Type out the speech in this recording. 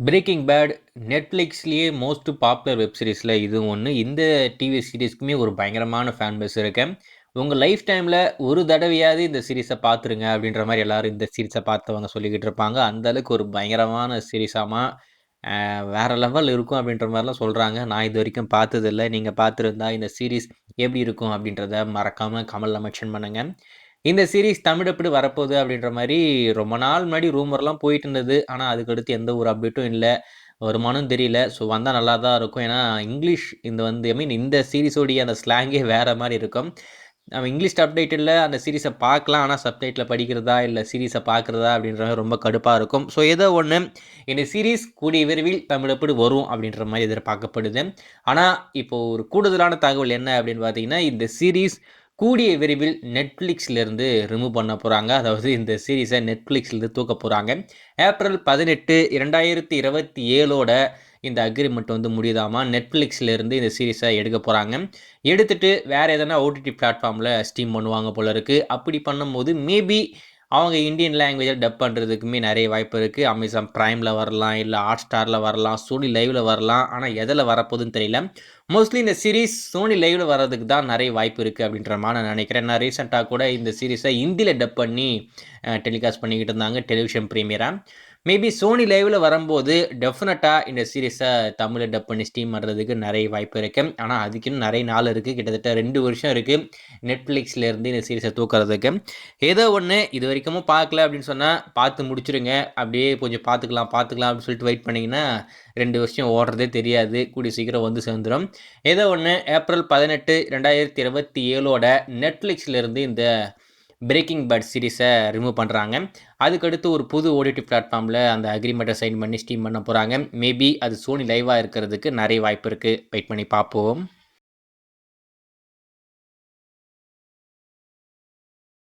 Braking bad நெட்ஃப்ளிக்ஸ்லேயே most popular web சீரிஸில் இது ஒன்று. இந்த டிவி சீரிஸ்க்குமே ஒரு பயங்கரமான ஃபேன் பேஸ் இருக்கு. உங்கள் லைஃப் டைமில் ஒரு தடவையாவது இந்த சீரிஸை பார்த்துருங்க அப்படின்ற மாதிரி எல்லாரும் இந்த சீரிஸை பார்த்தவங்க சொல்லிக்கிட்டு இருப்பாங்க. அந்த அளவுக்கு ஒரு பயங்கரமான சீரிஸாமா வேற லெவல் இருக்கும் அப்படின்ற மாதிரிலாம் சொல்கிறாங்க. நான் இது வரைக்கும் பார்த்ததில்ல. நீங்கள் பார்த்துருந்தா இந்த சீரிஸ் எப்படி இருக்கும் அப்படின்றத மறக்காமல் கமெண்ட்ல மென்ஷன் பண்ணுங்க. இந்த சீரிஸ் தமிழ் வரப்போகுது அப்படின்ற மாதிரி ரொம்ப நாள் முன்னாடி ரூமர்லாம் போயிட்டு இருந்தது. ஆனால் அதுக்கடுத்து எந்த ஒரு அப்டேட்டும் இல்லை, வருமானம் தெரியல. ஸோ வந்தால் நல்லா தான் இருக்கும். ஏன்னா இங்கிலீஷ் இந்த சீரிஸோடைய அந்த ஸ்லாங்கே வேறு மாதிரி இருக்கும். நம்ம இங்கிலீஷ் சப்டைட்டிலில் அந்த சீரிஸை பார்க்கலாம், ஆனால் சப்டைட்டில் படிக்கிறதா இல்லை சீரிஸை பார்க்குறதா அப்படின்ற மாதிரி ரொம்ப கடுப்பாக இருக்கும். ஸோ ஏதோ ஒன்று இந்த சீரிஸ் கூடிய விரைவில் தமிழப்படி வரும் அப்படின்ற மாதிரி எதிர்பார்க்கப்படுது. ஆனால் இப்போது ஒரு கூடுதலான தகவல் என்ன அப்படின்னு பார்த்தீங்கன்னா, இந்த சீரிஸ் கூடிய விரைவில் நெட்ஃப்ளிக்ஸ்லேருந்து ரிமூவ் பண்ண போகிறாங்க. அதாவது இந்த சீரிஸை நெட்ஃப்ளிக்ஸ்லேருந்து தூக்க போகிறாங்க. ஏப்ரல் 18, 2027ஓட இந்த அக்ரிமெண்ட் முடியுதாமா. நெட்ஃப்ளிக்ஸ்லேருந்து இந்த சீரிஸை எடுக்க போகிறாங்க. எடுத்துகிட்டு வேறு எதனா ஓடிடி பிளாட்ஃபார்மில் ஸ்ட்ரீம் பண்ணுவாங்க போல இருக்குது. அப்படி பண்ணும்போது மேபி அவங்க இந்தியன் லாங்குவேஜில் டப் பண்ணுறதுக்குமே நிறைய வாய்ப்பு இருக்குது. அமேசான் ப்ரைமில் வரலாம், இல்லை ஹாட் ஸ்டாரில் வரலாம், சோனி லைவில் வரலாம். ஆனால் எதில் வரப்போகுதுன்னு தெரியல. மோஸ்ட்லி இந்த சீரிஸ் சோனி லைவில் வர்றதுக்கு தான் நிறைய வாய்ப்பு இருக்குது அப்படின்ற மாதிரி நான் நினைக்கிறேன். நான் ரீசெண்டாக கூட இந்த சீரிஸை ஹிந்தியில் டப் பண்ணி டெலிகாஸ்ட் பண்ணிக்கிட்டு இருந்தாங்க டெலிவிஷன் ப்ரீமியராக. மேபி சோனி லைவில் வரும்போது டெஃபினட்டாக இந்த சீரிஸை தமிழில் டப் பண்ணி ஸ்ட்ரீம் பண்ணுறதுக்கு நிறைய வாய்ப்பு இருக்குது. ஆனால் அதுக்கு இன்னும் நிறைய நாள் இருக்குது. கிட்டத்தட்ட 2 வருஷம் இருக்குது நெட்ஃப்ளிக்ஸ்லேருந்து இந்த சீரிஸை தூக்கிறதுக்கு. ஏதோ ஒன்று இது வரைக்கும் பார்க்கல அப்படின்னு சொன்னால் பார்த்து முடிச்சுருங்க. அப்படியே கொஞ்சம் பார்த்துக்கலாம் அப்படின்னு சொல்லிட்டு வெயிட் பண்ணிங்கன்னா 2 வருஷம் ஓடுறதே தெரியாது. கூடிய சீக்கிரம் வந்து சேர்ந்துடும். ஏதோ ஒன்று ஏப்ரல் 18, 2027ஓட நெட்ஃப்ளிக்ஸ்லேருந்து இந்த பிரேக்கிங் பேட் சீரிஸை ரிமூவ் பண்ணுறாங்க. அதுக்கடுத்து ஒரு புது ஓடிடி பிளாட்ஃபார்மில் அந்த அக்ரிமெண்ட்டை சைன் பண்ணி ஸ்ட்ரீம் பண்ண போகிறாங்க. மேபி அது சோனி லைவாக இருக்கிறதுக்கு நிறைய வாய்ப்பு இருக்குது. வெயிட் பண்ணி பார்ப்போம்.